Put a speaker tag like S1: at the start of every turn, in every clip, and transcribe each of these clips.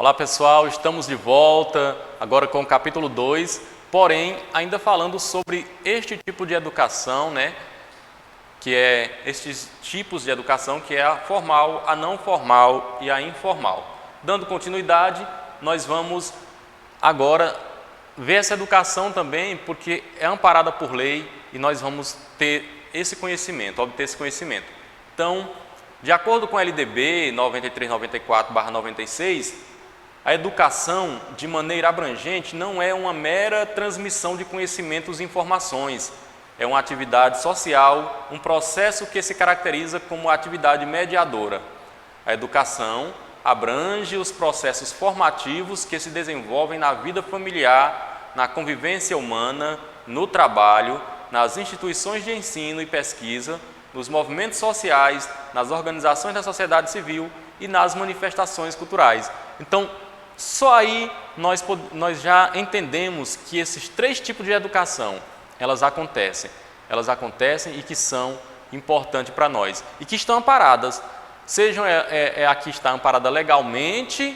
S1: Olá pessoal, estamos de volta agora com o capítulo 2, porém ainda falando sobre este tipo de educação, né? Que é estes tipos de educação, que é a formal, a não formal e a informal. Dando continuidade, nós vamos agora ver essa educação também, porque é amparada por lei e nós vamos ter esse conhecimento, obter esse conhecimento. Então, de acordo com a LDB 9394/96, a educação, de maneira abrangente, não é uma mera transmissão de conhecimentos e informações. É uma atividade social, um processo que se caracteriza como atividade mediadora. A educação abrange os processos formativos que se desenvolvem na vida familiar, na convivência humana, no trabalho, nas instituições de ensino e pesquisa, nos movimentos sociais, nas organizações da sociedade civil e nas manifestações culturais. Então, só aí nós já entendemos que esses três tipos de educação, elas acontecem e que são importantes para nós e que estão amparadas, sejam a que está amparada legalmente,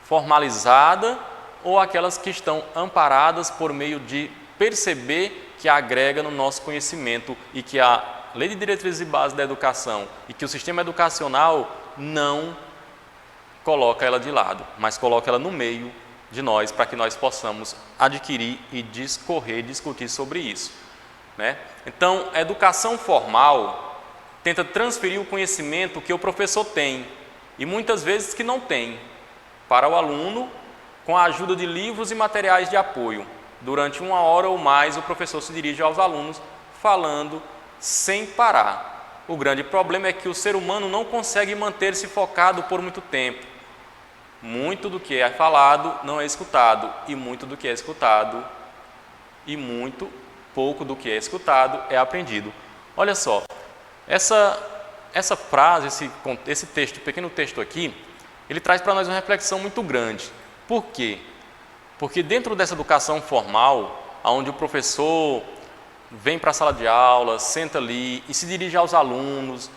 S1: formalizada, ou aquelas que estão amparadas por meio de perceber que agrega no nosso conhecimento e que a Lei de Diretrizes e Bases da Educação e que o sistema educacional não coloca ela de lado, mas coloca ela no meio de nós para que nós possamos adquirir e discutir sobre isso, né? Então, a educação formal tenta transferir o conhecimento que o professor tem e muitas vezes que não tem para o aluno com a ajuda de livros e materiais de apoio. Durante 1 hora ou mais, o professor se dirige aos alunos falando sem parar. O grande problema é que o ser humano não consegue manter-se focado por muito tempo. Muito do que é falado não é escutado, e muito do que é escutado e muito pouco do que é escutado é aprendido. Olha só, essa frase, esse texto, pequeno texto aqui, ele traz para nós uma reflexão muito grande. Por quê? Porque dentro dessa educação formal, onde o professor vem para a sala de aula, senta ali e se dirige aos alunos,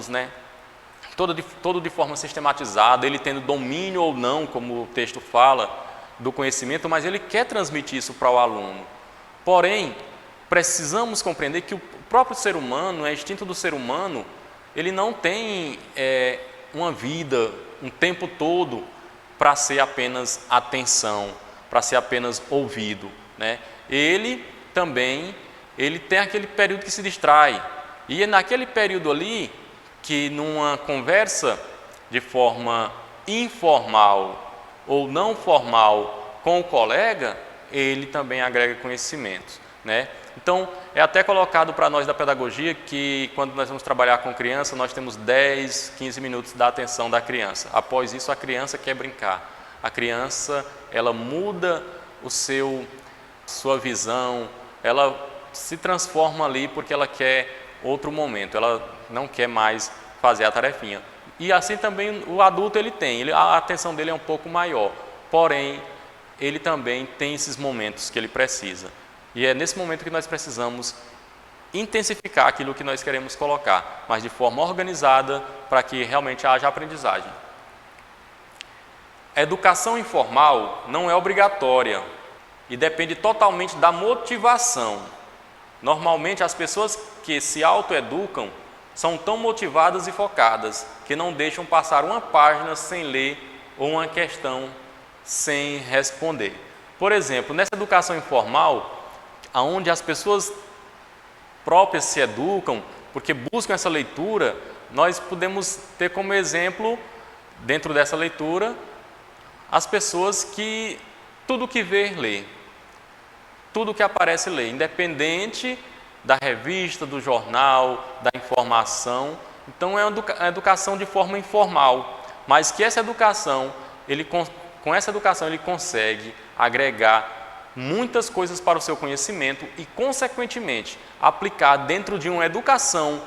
S1: né? Todo de forma sistematizada, ele tendo domínio ou não, como o texto fala, do conhecimento, mas ele quer transmitir isso para o aluno. Porém, precisamos compreender que o próprio ser humano, o instinto do ser humano, ele não tem uma vida, um tempo todo para ser apenas atenção, para ser apenas ouvido, né? Ele tem aquele período que se distrai, e é naquele período ali que numa conversa de forma informal ou não formal com o colega, ele também agrega conhecimentos, né? Então, é até colocado para nós da pedagogia que quando nós vamos trabalhar com criança, nós temos 10, 15 minutos da atenção da criança. Após isso, a criança quer brincar. A criança, ela muda sua visão, ela se transforma ali porque ela quer outro momento, ela não quer mais fazer a tarefinha. E assim também o adulto a atenção dele é um pouco maior, porém ele também tem esses momentos que ele precisa. E é nesse momento que nós precisamos intensificar aquilo que nós queremos colocar, mas de forma organizada para que realmente haja aprendizagem. A educação informal não é obrigatória e depende totalmente da motivação. Normalmente, as pessoas que se autoeducam são tão motivadas e focadas que não deixam passar uma página sem ler ou uma questão sem responder. Por exemplo, nessa educação informal, onde as pessoas próprias se educam, porque buscam essa leitura, nós podemos ter como exemplo, dentro dessa leitura, as pessoas que tudo que vê, lê. Tudo que aparece, lê, independente da revista, do jornal, da informação. Então, é uma educação de forma informal, mas que essa educação, com essa educação, ele consegue agregar muitas coisas para o seu conhecimento e, consequentemente, aplicar dentro de uma educação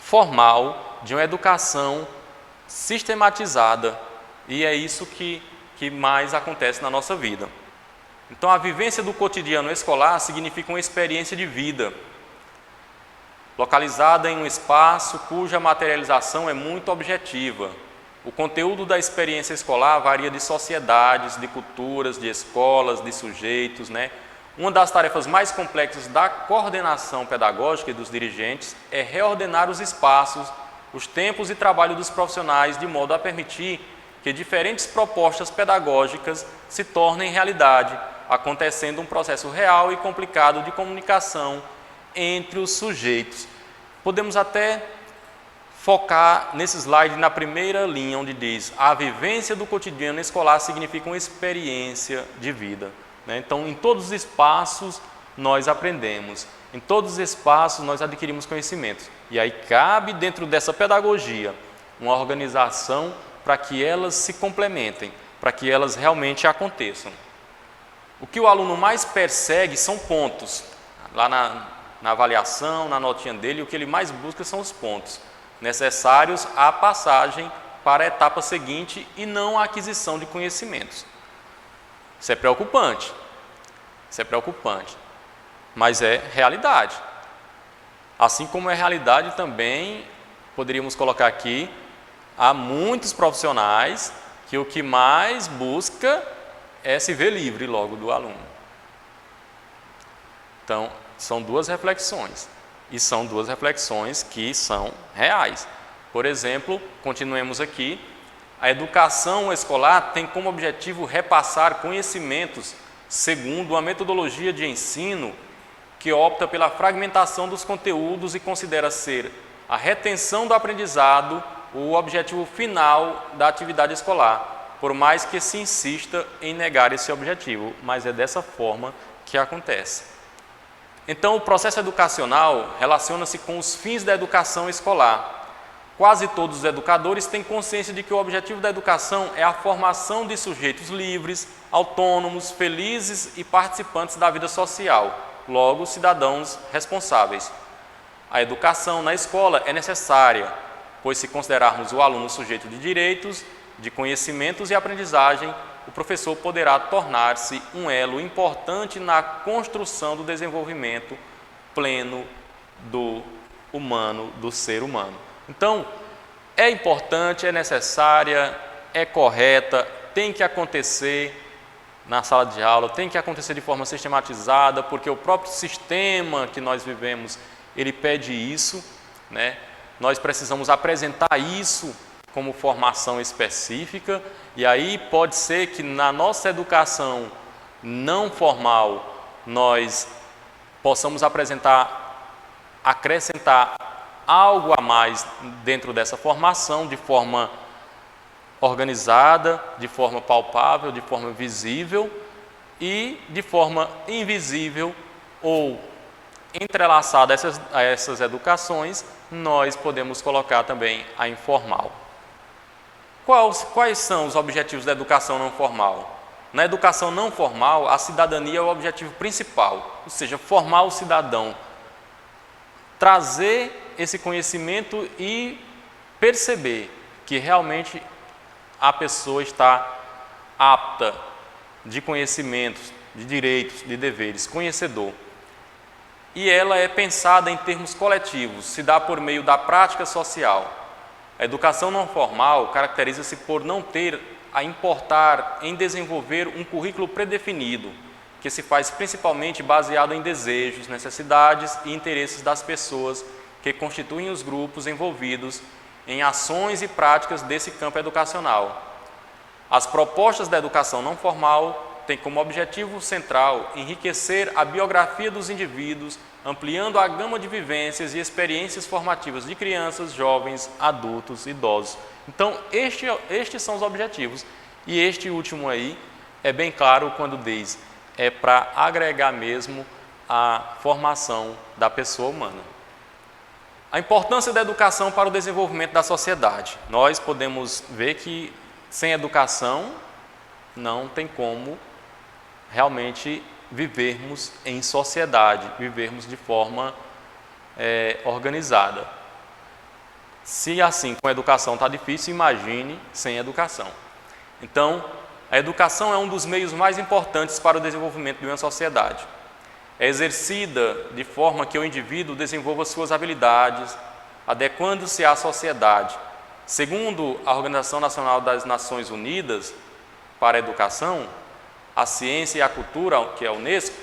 S1: formal, de uma educação sistematizada. E é isso que mais acontece na nossa vida. Então, a vivência do cotidiano escolar significa uma experiência de vida, localizada em um espaço cuja materialização é muito objetiva, O conteúdo da experiência escolar varia de sociedades, de culturas, de escolas, de sujeitos, né? Uma das tarefas mais complexas da coordenação pedagógica e dos dirigentes é reordenar os espaços, os tempos e trabalho dos profissionais de modo a permitir que diferentes propostas pedagógicas se tornem realidade, acontecendo um processo real e complicado de comunicação entre os sujeitos. Podemos até focar nesse slide na primeira linha, onde diz: a vivência do cotidiano escolar significa uma experiência de vida. Então, em todos os espaços nós aprendemos, em todos os espaços nós adquirimos conhecimentos. E aí cabe dentro dessa pedagogia uma organização para que elas se complementem, para que elas realmente aconteçam. O que o aluno mais persegue são pontos. Lá na avaliação, na notinha dele, o que ele mais busca são os pontos necessários à passagem para a etapa seguinte e não a aquisição de conhecimentos. Isso é preocupante, mas é realidade. Assim como é realidade também, poderíamos colocar aqui, há muitos profissionais que o que mais busca é se ver livre logo do aluno. Então, são duas reflexões, e são duas reflexões que são reais. Por exemplo, continuemos aqui, a educação escolar tem como objetivo repassar conhecimentos segundo uma metodologia de ensino que opta pela fragmentação dos conteúdos e considera ser a retenção do aprendizado o objetivo final da atividade escolar, por mais que se insista em negar esse objetivo, mas é dessa forma que acontece. Então, o processo educacional relaciona-se com os fins da educação escolar. Quase todos os educadores têm consciência de que o objetivo da educação é a formação de sujeitos livres, autônomos, felizes e participantes da vida social, logo, cidadãos responsáveis. A educação na escola é necessária, pois se considerarmos o aluno sujeito de direitos, de conhecimentos e aprendizagem, o professor poderá tornar-se um elo importante na construção do desenvolvimento pleno do humano, do ser humano. Então, é importante, é necessária, é correta, tem que acontecer na sala de aula, tem que acontecer de forma sistematizada, porque o próprio sistema que nós vivemos, ele pede isso, né? Nós precisamos apresentar isso como formação específica, e aí pode ser que na nossa educação não formal nós possamos acrescentar algo a mais dentro dessa formação, de forma organizada, de forma palpável, de forma visível, e de forma invisível ou entrelaçada a essas educações, nós podemos colocar também a informal. Quais são os objetivos da educação não formal? Na educação não formal, a cidadania é o objetivo principal, ou seja, formar o cidadão, trazer esse conhecimento e perceber que realmente a pessoa está apta de conhecimentos, de direitos, de deveres, conhecedor. E ela é pensada em termos coletivos, se dá por meio da prática social. A educação não formal caracteriza-se por não ter a importar em desenvolver um currículo predefinido, que se faz principalmente baseado em desejos, necessidades e interesses das pessoas que constituem os grupos envolvidos em ações e práticas desse campo educacional. As propostas da educação não formal têm como objetivo central enriquecer a biografia dos indivíduos, ampliando a gama de vivências e experiências formativas de crianças, jovens, adultos, idosos. Então, estes são os objetivos. E este último aí é bem claro quando diz, é para agregar mesmo a formação da pessoa humana. A importância da educação para o desenvolvimento da sociedade. Nós podemos ver que sem educação não tem como realmente vivermos em sociedade, vivermos de forma organizada. Se assim com a educação está difícil, imagine sem educação. Então, a educação é um dos meios mais importantes para o desenvolvimento de uma sociedade. É exercida de forma que o indivíduo desenvolva suas habilidades, adequando-se à sociedade, Segundo a Organização Nacional das Nações Unidas para a Educação, a Ciência e a Cultura, que é a Unesco,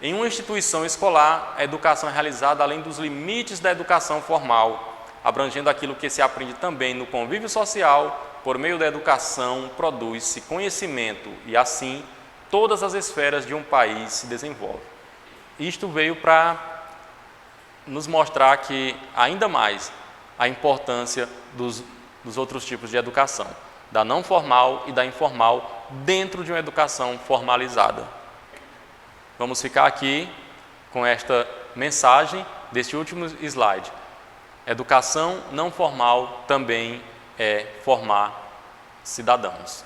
S1: em uma instituição escolar, a educação é realizada além dos limites da educação formal, abrangendo aquilo que se aprende também no convívio social. Por meio da educação, produz-se conhecimento e, assim, todas as esferas de um país se desenvolvem. Isto veio para nos mostrar que, ainda mais, a importância dos outros tipos de educação, da não formal e da informal, dentro de uma educação formalizada. Vamos ficar aqui com esta mensagem deste último slide. Educação não formal também é formar cidadãos.